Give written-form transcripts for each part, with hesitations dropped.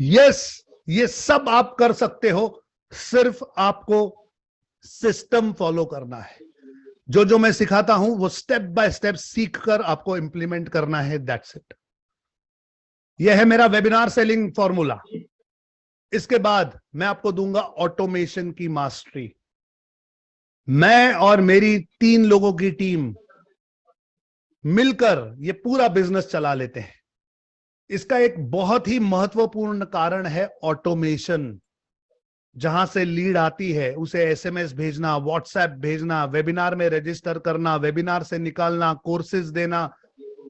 Yes, ये सब आप कर सकते हो, सिर्फ आपको सिस्टम फॉलो करना है। जो जो मैं सिखाता हूं वो स्टेप बाय स्टेप सीख कर आपको इंप्लीमेंट करना है, दैट्स इट। यह है मेरा वेबिनार सेलिंग फॉर्मूला। इसके बाद मैं आपको दूंगा ऑटोमेशन की मास्टरी। मैं और मेरी 3 लोगों की टीम मिलकर ये पूरा बिजनेस चला लेते हैं। इसका एक बहुत ही महत्वपूर्ण कारण है ऑटोमेशन। जहां से लीड आती है उसे एसएमएस भेजना, व्हाट्सएप भेजना, वेबिनार में रजिस्टर करना, वेबिनार से निकालना, कोर्सेज देना,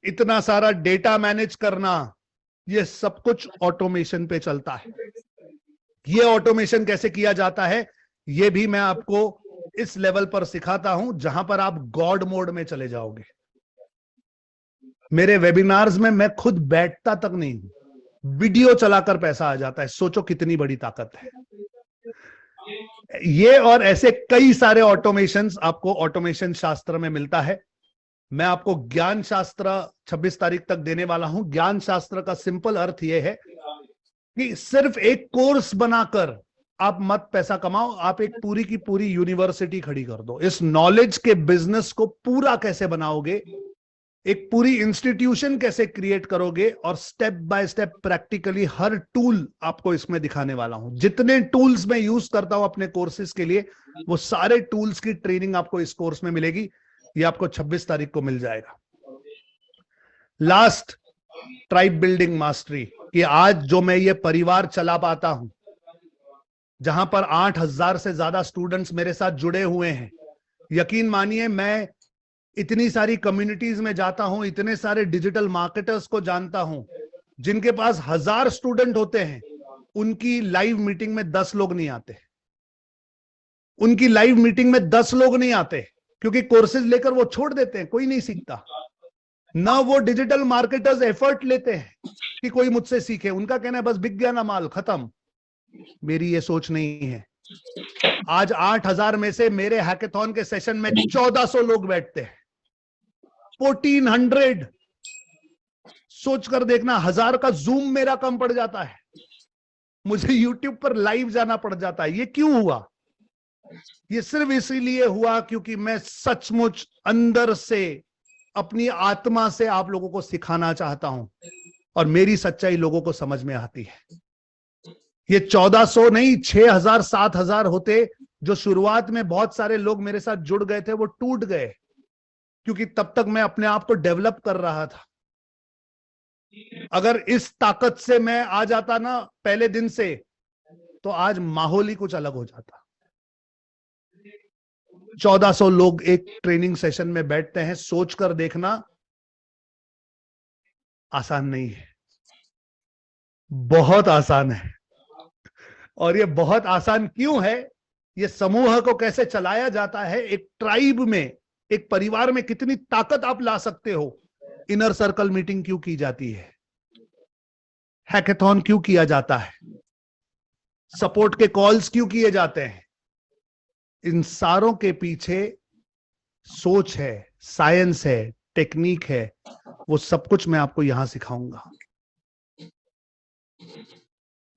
इतना सारा डेटा मैनेज करना, ये सब कुछ ऑटोमेशन पे चलता है। ये ऑटोमेशन कैसे किया जाता है ये भी मैं आपको इस लेवल पर सिखाता हूं जहां पर आप गॉड मोड में चले जाओगे। मेरे वेबिनार्स में मैं खुद बैठता तक नहीं हूं, वीडियो चलाकर पैसा आ जाता है। सोचो कितनी बड़ी ताकत है। ये और ऐसे कई सारे ऑटोमेशंस आपको ऑटोमेशन शास्त्र में मिलता है। मैं आपको ज्ञान शास्त्र 26 तारीख तक देने वाला हूं। ज्ञान शास्त्र का सिंपल अर्थ यह है कि सिर्फ एक कोर्स बनाकर आप मत पैसा कमाओ, आप एक पूरी की पूरी यूनिवर्सिटी खड़ी कर दो। इस नॉलेज के बिजनेस को पूरा कैसे बनाओगे, एक पूरी इंस्टीट्यूशन कैसे क्रिएट करोगे, और step by step practically her tool आपको इसमें दिखाने वाला हूं। जितने टूल्स मैं यूज करता हूं अपने कोर्सेज के लिए, वो सारे टूल्स की ट्रेनिंग आपको इस कोर्स में मिलेगी। ये आपको 26 तारीख को मिल जाएगा। लास्ट, ट्राइब बिल्डिंग मास्टरी, कि आज जो मैं ये परिवार चला पाता हूं, जहां पर 8,000 से ज्यादा स्टूडेंट्स मेरे साथ जुड़े हुए हैं। यकीन मानिए, मैं इतनी सारी कम्युनिटीज में जाता हूं, इतने सारे डिजिटल मार्केटर्स को जानता हूं जिनके पास 1000 स्टूडेंट होते हैं, उनकी लाइव मीटिंग में 10 लोग नहीं आते। उनकी लाइव मीटिंग में 10 लोग नहीं आते क्योंकि कोर्सेज लेकर वो छोड़ देते हैं, कोई नहीं सीखता। ना वो डिजिटल मार्केटर्स एफर्ट लेते हैं कि कोई मुझसे सीखे। उनका कहना है बस बिक गया ना माल, खत्म। मेरी ये सोच नहीं है। आज 8,000 में से मेरे हैकेथॉन के सेशन में 1400 लोग बैठते हैं। 1400 सोचकर देखना, 1000 का जूम मेरा कम पड़ जाता है, मुझे यूट्यूब पर लाइव जाना पड़ जाता है। ये क्यों हुआ? ये सिर्फ इसीलिए हुआ क्योंकि मैं सचमुच अंदर से, अपनी आत्मा से आप लोगों को सिखाना चाहता हूं, और मेरी सच्चाई लोगों को समझ में आती है। ये 1400 नहीं, 6000 7000 होते जो शुरुआत में बहुत सारे लोग मेरे साथ जुड़ गए थे, वो टूट गए क्योंकि तब तक मैं अपने आप को डेवलप कर रहा था। अगर इस ताकत से मैं आ जाता ना पहले दिन से, तो आज माहौल ही कुछ अलग हो जाता। 1400 लोग एक ट्रेनिंग सेशन में बैठते हैं। सोचकर देखना, आसान नहीं है, बहुत आसान है। और ये बहुत आसान क्यों है? ये समूह को कैसे चलाया जाता है, एक ट्राइब में, एक परिवार में कितनी ताकत आप ला सकते हो, इनर सर्कल मीटिंग क्यों की जाती है, हैकेथॉन क्यों किया जाता है, सपोर्ट के कॉल्स क्यों किए जाते हैं, इन सारों के पीछे सोच है, साइंस है, टेक्निक है। वो सब कुछ मैं आपको यहां सिखाऊंगा।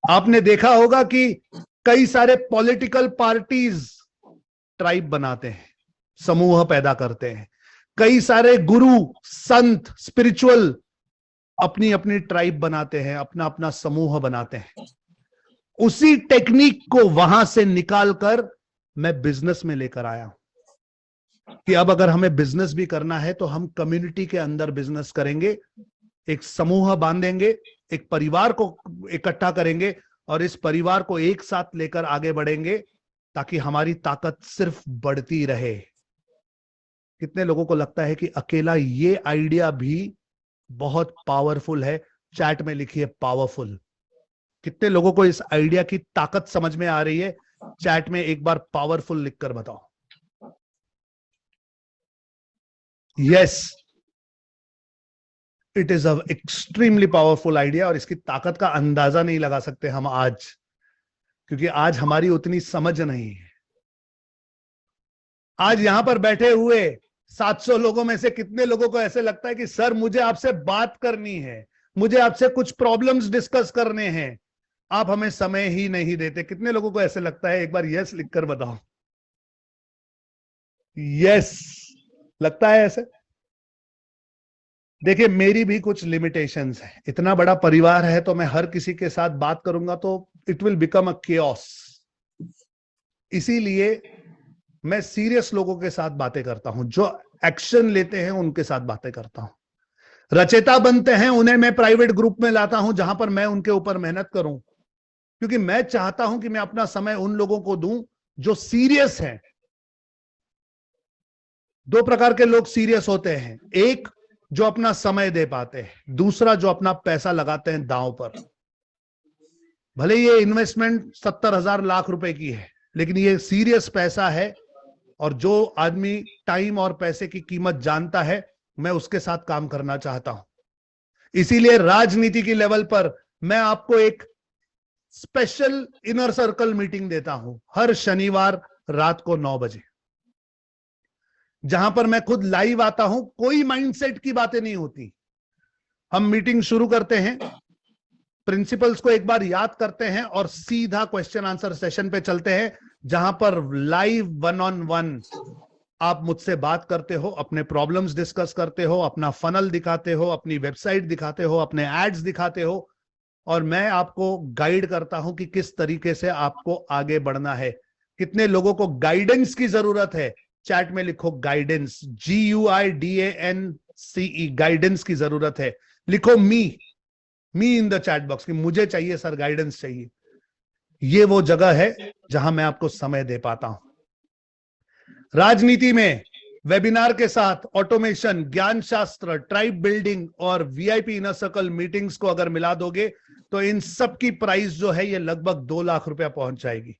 आपने देखा होगा कि कई सारे पॉलिटिकल पार्टीज ट्राइब बनाते हैं, समूह पैदा करते हैं। कई सारे गुरु, संत, स्पिरिचुअल अपनी अपनी ट्राइब बनाते हैं, अपना अपना समूह बनाते हैं। उसी टेक्निक को वहां से निकालकर मैं बिजनेस में लेकर आया हूं कि अब अगर हमें बिजनेस भी करना है तो हम कम्युनिटी के अंदर बिजनेस करेंगे, एक समूह बांधेंगे, एक परिवार को इकट्ठा करेंगे और इस परिवार को एक साथ लेकर आगे बढ़ेंगे ताकि हमारी ताकत सिर्फ बढ़ती रहे। कितने लोगों को लगता है कि अकेला ये आइडिया भी बहुत पावरफुल है? चैट में लिखिए पावरफुल। कितने लोगों को इस आइडिया की ताकत समझ में आ रही है? चैट में एक बार पावरफुल लिखकर बताओ। Yes, it is a extremely powerful idea, और इसकी ताकत का अंदाजा नहीं लगा सकते हम आज, क्योंकि आज हमारी उतनी समझ नहीं है। आज यहां पर बैठे हुए 700 लोगों में से कितने लोगों को ऐसे लगता है कि सर मुझे आपसे बात करनी है, मुझे आपसे कुछ प्रॉब्लम्स डिस्कस करने हैं, आप हमें समय ही नहीं देते। कितने लोगों को ऐसे लगता है? एक बार यस लिखकर बताओ। यस, लगता है ऐसे। देखिए, मेरी भी कुछ लिमिटेशंस है। इतना बड़ा परिवार है तो मैं हर किसी के साथ बात करूंगा तो it will become a chaos. इसीलिए मैं सीरियस लोगों के साथ बातें करता हूं, जो एक्शन लेते हैं उनके साथ बातें करता हूं। रचेता बनते हैं उन्हें मैं प्राइवेट ग्रुप में लाता हूं, जहां पर मैं उनके ऊपर मेहनत करूं, क्योंकि मैं चाहता हूं कि मैं अपना समय उन लोगों को दूं जो सीरियस हैं। दो प्रकार के लोग सीरियस होते हैं, एक जो अपना समय दे पाते हैं, दूसरा जो अपना पैसा लगाते हैं दांव पर। भले ये इन्वेस्टमेंट 70,000 लाख रुपए की है, लेकिन ये सीरियस पैसा है, और जो आदमी टाइम और पैसे की कीमत जानता है, मैं उसके साथ काम करना चाहता हूं। इसीलिए राजनीति की लेवल पर मैं आपको एक स्पेशल इनर सर्कल मीटिंग देता हूं हर शनिवार रात को 9 बजे, जहां पर मैं खुद लाइव आता हूं। कोई माइंडसेट की बातें नहीं होती। हम मीटिंग शुरू करते हैं, प्रिंसिपल्स को एक बार याद करते हैं और सीधा क्वेश्चन आंसर सेशन पे चलते हैं, जहां पर लाइव 1-on-1 आप मुझसे बात करते हो, अपने प्रॉब्लम्स डिस्कस करते हो, अपना फनल दिखाते हो, अपनी वेबसाइट दिखाते हो, अपने एड्स दिखाते हो, और मैं आपको गाइड करता हूं कि किस तरीके से आपको आगे बढ़ना है। कितने लोगों को गाइडेंस की जरूरत है? चैट में लिखो गाइडेंस, GUIDANCE, गाइडेंस की जरूरत है। लिखो मी इन द चैट बॉक्स कि मुझे चाहिए सर, गाइडेंस चाहिए। ये वो जगह है जहां मैं आपको समय दे पाता हूं। राजनीति में वेबिनार के साथ ऑटोमेशन, ज्ञान शास्त्र, ट्राइब बिल्डिंग और VIP इनर सर्कल मीटिंग्स को अगर मिला दोगे तो इन सब की प्राइस जो है ये लगभग 2 लाख रुपया पहुंच जाएगी।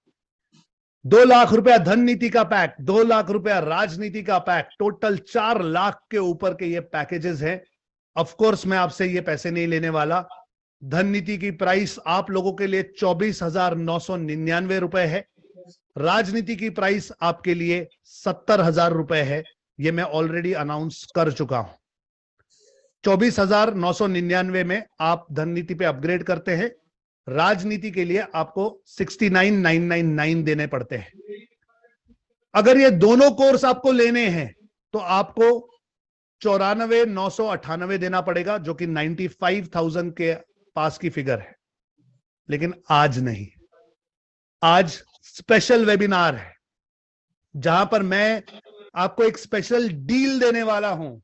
2 लाख रुपया धन नीति का पैक, 2 लाख रुपया राजनीति का पैक, टोटल 4 लाख के ऊपर के ये पैकेजेस हैं। ऑफ कोर्स मैं आपसे ये पैसे नहीं लेने वाला। धन नीति की प्राइस आप लोगों के लिए 24,999 रुपए है। राजनीति की प्राइस आपके लिए 70,000 रुपए है। ये मैं ऑलरेडी अनाउंस कर चुका हूं। 24,999 में आप धन नीति पे अपग्रेड करते हैं। राजनीति के लिए आपको 69,999 देने पड़ते हैं। अगर ये दोनों कोर्स आपको लेने हैं तो आपको 94,998 देना पड़ेगा, जो कि 95,000 के पास की फिगर है। लेकिन आज नहीं, आज स्पेशल वेबिनार है जहां पर मैं आपको एक स्पेशल डील देने वाला हूं।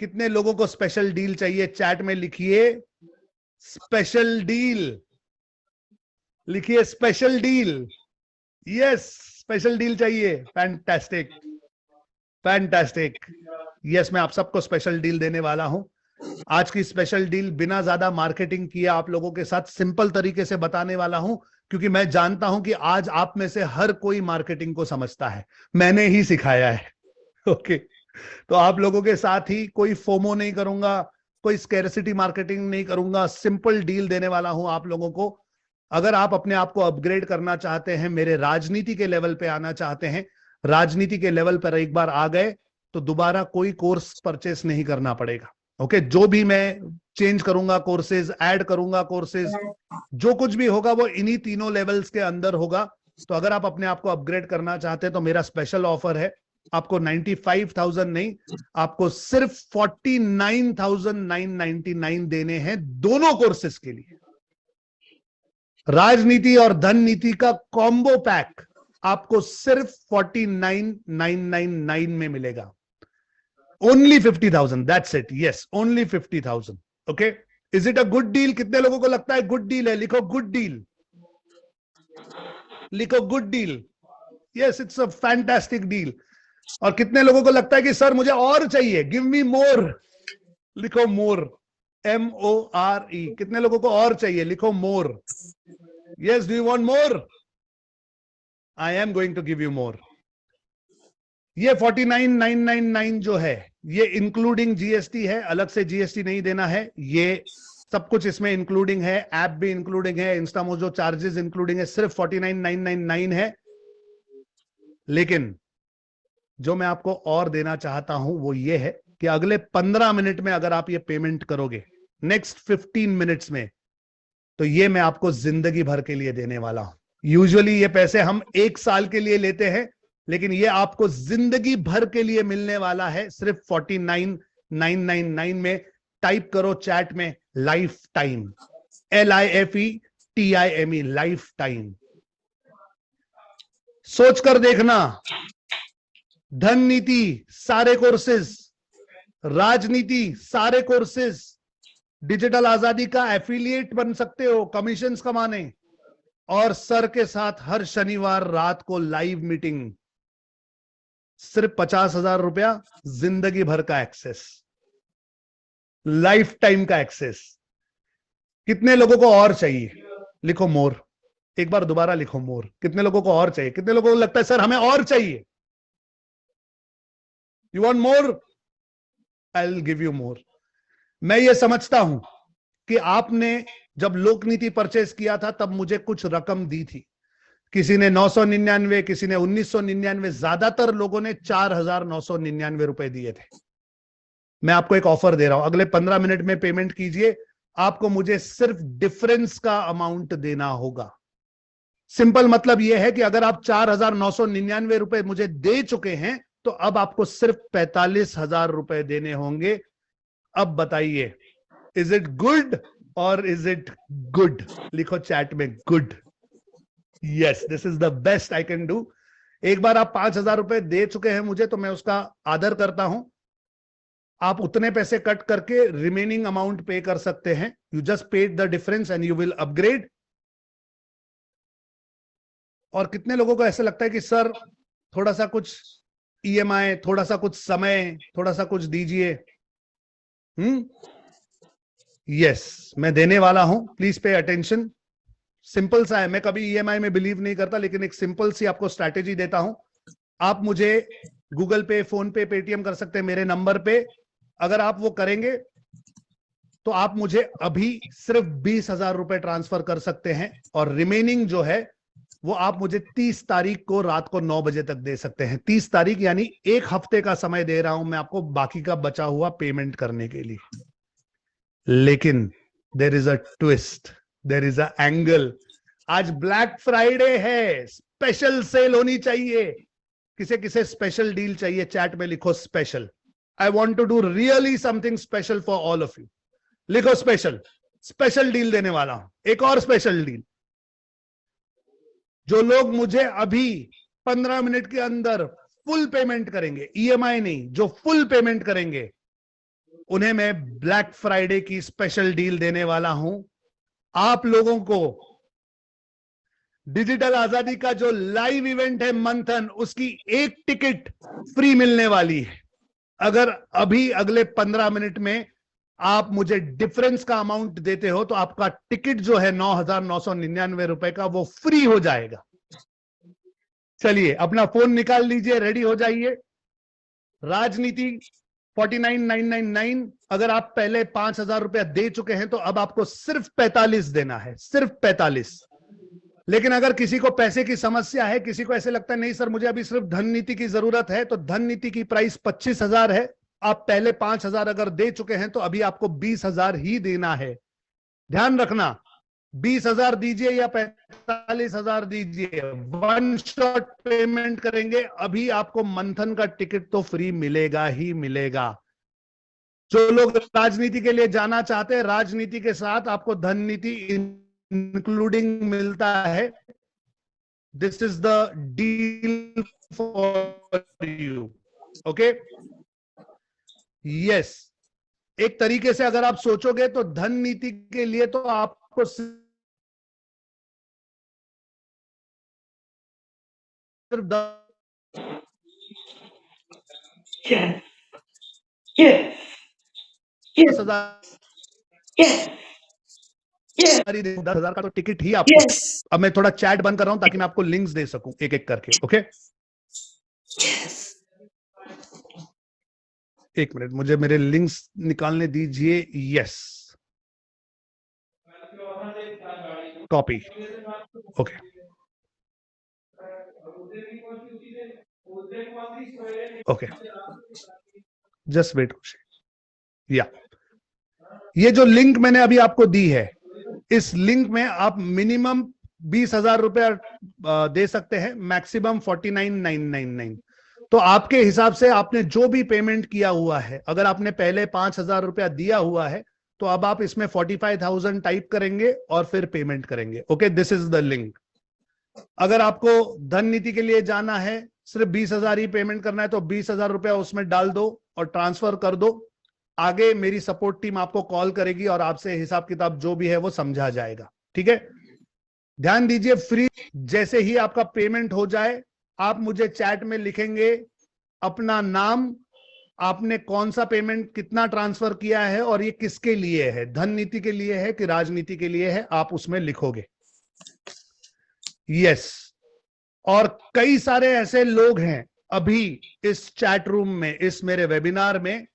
कितने लोगों को स्पेशल डील चाहिए? चैट में लिखिए स्पेशल डील, लिखिए special deal. Yes, special deal चाहिए। Fantastic, fantastic. यस, मैं आप सबको स्पेशल डील देने वाला हूं। आज की स्पेशल डील बिना ज्यादा मार्केटिंग किए आप लोगों के साथ सिंपल तरीके से बताने वाला हूं, क्योंकि मैं जानता हूं कि आज आप में से हर कोई मार्केटिंग को समझता है, मैंने ही सिखाया है। ओके, तो आप लोगों के साथ ही कोई फोमो नहीं करूंगा, कोई स्कैरसिटी मार्केटिंग नहीं करूंगा, सिंपल डील देने वाला हूं आप लोगों को। अगर आप अपने आप को अपग्रेड करना चाहते हैं, मेरे राजनीति के लेवल पे आना चाहते हैं, राजनीति के लेवल पर एक बार आ गए तो दोबारा कोई कोर्स परचेस नहीं करना पड़ेगा। ओके, जो भी मैं चेंज करूंगा कोर्सेज, ऐड करूंगा कोर्सेज, जो कुछ भी होगा वो इन्हीं तीनों लेवल्स के अंदर होगा। तो अगर आप अपने आप को अपग्रेड करना चाहते हैं तो मेरा स्पेशल ऑफर है, आपको 95,000 नहीं, आपको सिर्फ 49,999 देने हैं दोनों कोर्सेज के लिए। राजनीति और धन नीति का कॉम्बो पैक आपको सिर्फ 49,999 में मिलेगा। Only 50,000, that's it. Yes, only 50,000। Okay, is it a good deal? कितने लोगों को लगता है गुड डील है? लिखो गुड डील, लिखो good deal. Yes, it's a fantastic deal. और कितने लोगों को लगता है कि सर मुझे और चाहिए, गिव मी मोर? लिखो मोर, MORE। कितने लोगों को और चाहिए? लिखो more. Yes, do you want more? I am going to give you more. ये 49,999 जो है ये इंक्लूडिंग GST है, अलग से GST नहीं देना है। ये सब कुछ इसमें इंक्लूडिंग है, ऐप भी इंक्लूडिंग है, इंस्टामोजो चार्जेस इंक्लूडिंग है, सिर्फ 49,999 है। लेकिन जो मैं आपको और देना चाहता हूं वो ये है कि अगले 15 मिनट में अगर आप ये पेमेंट करोगे, नेक्स्ट 15 मिनट्स में तो ये मैं आपको जिंदगी भर के लिए देने वाला हूं। यूजुअली ये पैसे हम 1 साल के लिए लेते हैं, लेकिन ये आपको जिंदगी भर के लिए मिलने वाला है। सिर्फ 49,999 में टाइप करो चैट में life time, LIFETIME, life time. सोचकर देखना, धन नीति सारे कोर्सेज, राजनीति सारे कोर्सेज, डिजिटल आजादी का एफिलिएट बन सकते हो कमीशंस कमाने, और सर के साथ हर शनिवार रात को लाइव मीटिंग। सिर्फ 50,000 रुपया, जिंदगी भर का एक्सेस, लाइफ टाइम का एक्सेस। कितने लोगों को और चाहिए? लिखो मोर, एक बार दोबारा लिखो मोर। कितने लोगों को और चाहिए? कितने लोगों को लगता है सर हमें और चाहिए? You want more? I will give you मोर। मैं ये समझता हूं कि आपने जब लोकनीति परचेस किया था तब मुझे कुछ रकम दी थी। किसी ने 999, किसी ने 1999, ज्यादातर लोगों ने 4,999 रुपए दिए थे। मैं आपको एक ऑफर दे रहा हूं, अगले 15 मिनट में पेमेंट कीजिए, आपको मुझे सिर्फ डिफरेंस का अमाउंट देना होगा। सिंपल मतलब यह है कि अगर आप 4,999 रुपए मुझे दे चुके हैं तो अब आपको सिर्फ 45,000 रुपए देने होंगे। अब बताइए, इज इट गुड और इज इट गुड? लिखो चैट में good. Yes, this is the best I can do. एक बार आप 5,000 रुपए दे चुके हैं मुझे तो मैं उसका आदर करता हूं। आप उतने पैसे कट करके रिमेनिंग अमाउंट पे कर सकते हैं। You just paid the difference and you will upgrade. और कितने लोगों को ऐसा लगता है कि सर थोड़ा सा कुछ EMI, थोड़ा सा कुछ समय, थोड़ा सा कुछ दीजिए? यस, मैं देने वाला हूं, प्लीज पे अटेंशन। सिंपल सा है, मैं कभी EMI में बिलीव नहीं करता, लेकिन एक सिंपल सी आपको स्ट्रैटेजी देता हूं। आप मुझे गूगल पे, फोन पे, पेटीएम कर सकते हैं मेरे नंबर पे। अगर आप वो करेंगे तो आप मुझे अभी सिर्फ 20,000 रुपए ट्रांसफर कर सकते हैं, और रिमेनिंग जो है वो आप मुझे 30 तारीख को रात को 9 बजे तक दे सकते हैं। 30 तारीख यानी 1 हफ्ते का समय दे रहा हूं मैं आपको बाकी का बचा हुआ पेमेंट करने के लिए। लेकिन there is a twist, there is an angle. आज ब्लैक फ्राइडे है, स्पेशल सेल होनी चाहिए। किसे किसे स्पेशल डील चाहिए? चैट में लिखो special. I want to do really something special for all of you. लिखो स्पेशल। स्पेशल डील देने वाला हूं, एक और स्पेशल डील। जो लोग मुझे अभी 15 मिनट के अंदर फुल पेमेंट करेंगे, EMI नहीं, जो फुल पेमेंट करेंगे, उन्हें मैं ब्लैक फ्राइडे की स्पेशल डील देने वाला हूं। आप लोगों को डिजिटल आजादी का जो लाइव इवेंट है मंथन, उसकी 1 टिकट फ्री मिलने वाली है। अगर अभी अगले 15 मिनट में आप मुझे डिफरेंस का अमाउंट देते हो तो आपका टिकट जो है 9,999 रुपए का, वो फ्री हो जाएगा। चलिए अपना फोन निकाल लीजिए, रेडी हो जाइए। राजनीति 49,999। अगर आप पहले 5,000 रुपया दे चुके हैं तो अब आपको सिर्फ 45 देना है, सिर्फ 45। लेकिन अगर किसी को पैसे की समस्या है, किसी को ऐसे लगता है नहीं सर मुझे अभी सिर्फ धन नीति की जरूरत है, तो धन नीति की प्राइस 25,000 है। आप पहले 5,000 अगर दे चुके हैं तो अभी आपको 20,000 ही देना है। ध्यान रखना, 20,000 दीजिए या 45,000 दीजिए, 1 शॉट पेमेंट करेंगे, अभी आपको मंथन का टिकट तो फ्री मिलेगा ही मिलेगा। जो लोग राजनीति के लिए जाना चाहते हैं, राजनीति के साथ आपको धन नीति इंक्लूडिंग मिलता है। This is the deal for you. Okay, yes. एक तरीके से अगर आप सोचोगे तो धन नीति के लिए तो आपको सिर्फ 10,000 का तो टिकट ही आपको। अब मैं थोड़ा चैट बंद कर रहा हूं ताकि मैं आपको लिंक्स दे सकूं एक एक करके। ओके, एक मिनट, मुझे मेरे लिंक्स निकालने दीजिए। Yes, copy. Okay, okay, just wait. या ये जो लिंक मैंने अभी आपको दी है, इस लिंक में आप मिनिमम 20,000 रुपया दे सकते हैं, मैक्सिमम 49,999। तो आपके हिसाब से आपने जो भी पेमेंट किया हुआ है, अगर आपने पहले 5,000 रुपया दिया हुआ है तो अब आप इसमें 45,000 टाइप करेंगे और फिर पेमेंट करेंगे। Okay, this is the link. अगर आपको धन नीति के लिए जाना है, सिर्फ 20,000 ही पेमेंट करना है, तो 20,000 रुपया उसमें डाल दो और ट्रांसफर कर दो। आगे मेरी सपोर्ट टीम आपको कॉल करेगी और आपसे हिसाब किताब जो भी है वो समझा जाएगा। ठीक है, ध्यान दीजिए, फ्री जैसे ही आपका पेमेंट हो जाए आप मुझे चैट में लिखेंगे अपना नाम, आपने कौन सा पेमेंट कितना ट्रांसफर किया है और ये किसके लिए है, धन नीति के लिए है कि राजनीति के लिए है, आप उसमें लिखोगे। यस, और कई सारे ऐसे लोग हैं अभी इस चैट रूम में, इस मेरे वेबिनार में,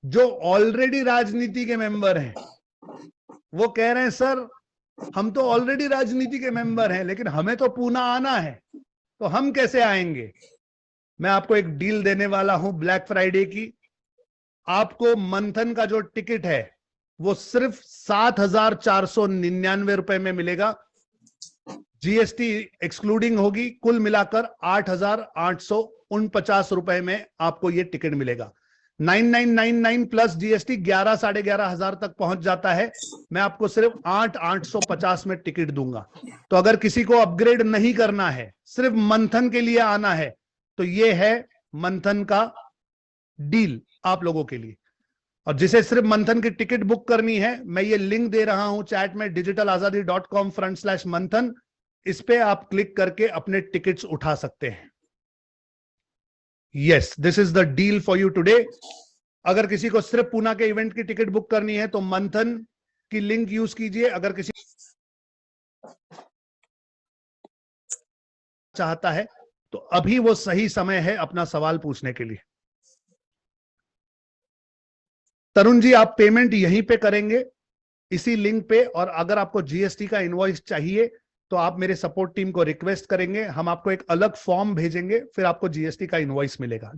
जो ऑलरेडी राजनीति के मेंबर हैं। वो कह रहे हैं सर हम तो ऑलरेडी राजनीति के मेंबर हैं लेकिन हमें तो पूना आना है, तो हम कैसे आएंगे। मैं आपको एक डील देने वाला हूं ब्लैक फ्राइडे की। आपको मंथन का जो टिकट है वो सिर्फ 7,499 रुपए में मिलेगा, जीएसटी एक्सक्लूडिंग होगी। कुल मिलाकर 8,849 रुपए में आपको ये टिकट मिलेगा। 9,999 प्लस जीएसटी 11 साढ़े 11,000 तक पहुंच जाता है। मैं आपको सिर्फ 8,850 में टिकट दूंगा। तो अगर किसी को अपग्रेड नहीं करना है, सिर्फ मंथन के लिए आना है, तो ये है मंथन का डील आप लोगों के लिए। और जिसे सिर्फ मंथन की टिकट बुक करनी है, मैं ये लिंक दे रहा हूं चैट में, digitalazadi.com/मंथन। इस पे आप क्लिक करके अपने टिकट्स उठा सकते हैं। Yes, this is the deal for you today. अगर किसी को सिर्फ पूना के इवेंट की टिकट बुक करनी है तो मंथन की लिंक यूज कीजिए। अगर किसी चाहता है तो अभी वो सही समय है अपना सवाल पूछने के लिए। तरुण जी, आप पेमेंट यहीं पे करेंगे इसी लिंक पे, और अगर आपको जीएसटी का इनवॉइस चाहिए तो आप मेरे सपोर्ट टीम को रिक्वेस्ट करेंगे, हम आपको एक अलग फॉर्म भेजेंगे, फिर आपको जीएसटी का इनवॉइस मिलेगा।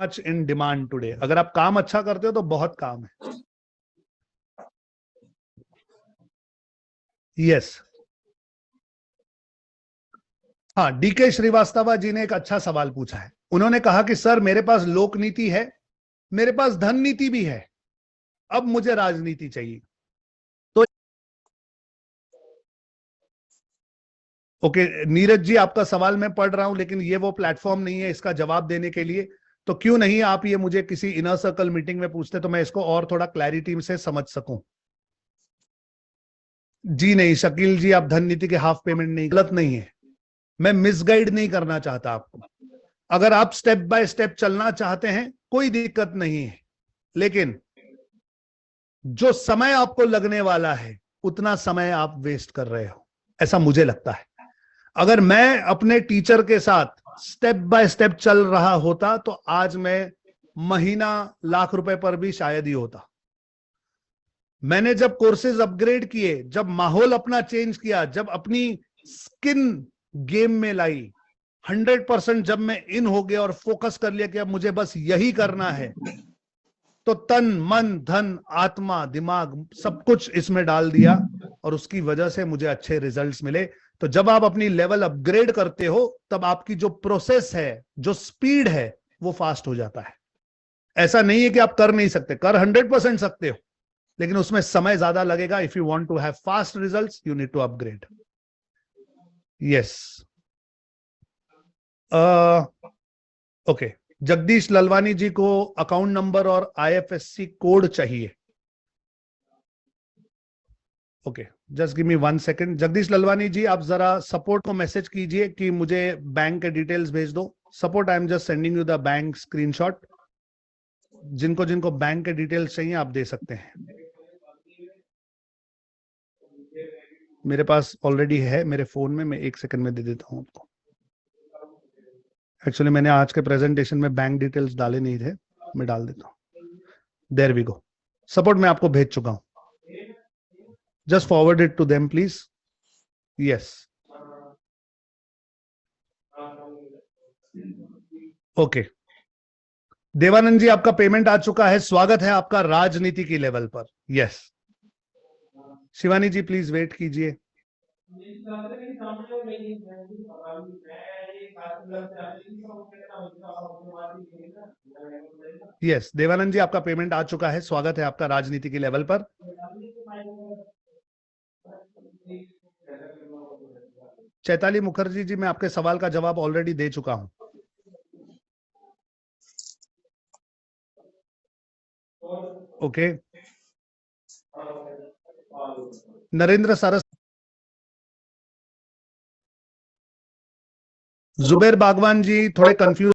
Much in demand today. अगर आप काम अच्छा करते हो तो बहुत काम है। यस, हाँ, डीके श्रीवास्तव जी ने एक अच्छा सवाल पूछा है। उन्होंने कहा कि सर मेरे पास लोक नीति है, मेरे पास धन नीति भी है, अब मुझे राजनीति चाहिए। तो ओके नीरज जी, आपका सवाल मैं पढ़ रहा हूं लेकिन ये वो प्लेटफॉर्म नहीं है इसका जवाब देने के लिए। तो क्यों नहीं आप ये मुझे किसी इनर सर्कल मीटिंग में पूछते तो मैं इसको और थोड़ा क्लैरिटी से समझ सकूं। जी नहीं शकील जी, आप धन नीति के हाफ पेमेंट नहीं, गलत नहीं है। मैं मिसगाइड नहीं करना चाहता आपको। अगर आप स्टेप बाय स्टेप चलना चाहते हैं कोई दिक्कत नहीं है, लेकिन जो समय आपको लगने वाला है उतना समय आप वेस्ट कर रहे हो, ऐसा मुझे लगता है। अगर मैं अपने टीचर के साथ स्टेप बाय स्टेप चल रहा होता तो आज मैं महीना लाख रुपए पर भी शायद ही होता। मैंने जब कोर्सेज अपग्रेड किए, जब माहौल अपना चेंज किया, जब अपनी स्किन गेम में लाई, 100% जब मैं इन हो गया और फोकस कर लिया कि अब मुझे बस यही करना है, तो तन मन धन आत्मा दिमाग सब कुछ इसमें डाल दिया और उसकी वजह से मुझे अच्छे रिजल्ट्स मिले। तो जब आप अपनी लेवल अपग्रेड करते हो तब आपकी जो प्रोसेस है, जो स्पीड है, वो फास्ट हो जाता है। ऐसा नहीं है कि आप कर नहीं सकते, कर 100% सकते हो, लेकिन उसमें समय ज्यादा लगेगा। If you want to have fast results you need to upgrade. Yes, okay, Jagdish Lalwani ji को अकाउंट नंबर और आईएफएससी कोड चाहिए। Okay, just give me 1 second. Jagdish Lalwani ji, आप जरा सपोर्ट को मैसेज कीजिए कि मुझे बैंक के डिटेल्स भेज दो। Support, I am just sending you the bank screenshot. जिनको जिनको बैंक के डिटेल्स चाहिए आप दे सकते हैं। मेरे पास ऑलरेडी है मेरे फोन में, मैं 1 सेकंड में दे देता हूं आपको। एक्चुअली मैंने आज के प्रेजेंटेशन में बैंक डिटेल्स डाले नहीं थे, मैं डाल देता हूं। There we go. सपोर्ट मैं आपको भेज चुका हूं, just forward it to them please. Yes, okay. Devanand ji, आपका पेमेंट आ चुका है, स्वागत है आपका राजनीति की लेवल पर। Yes, Shivani ji please wait कीजिए। यस, देवानंद जी आपका पेमेंट आ चुका है, स्वागत है आपका राजनीति की लेवल पर। चैताली मुखर्जी जी, मैं आपके सवाल का जवाब ऑलरेडी दे चुका हूं। ओके, नरेंद्र सारस, जुबेर बागवान जी थोड़े कंफ्यूज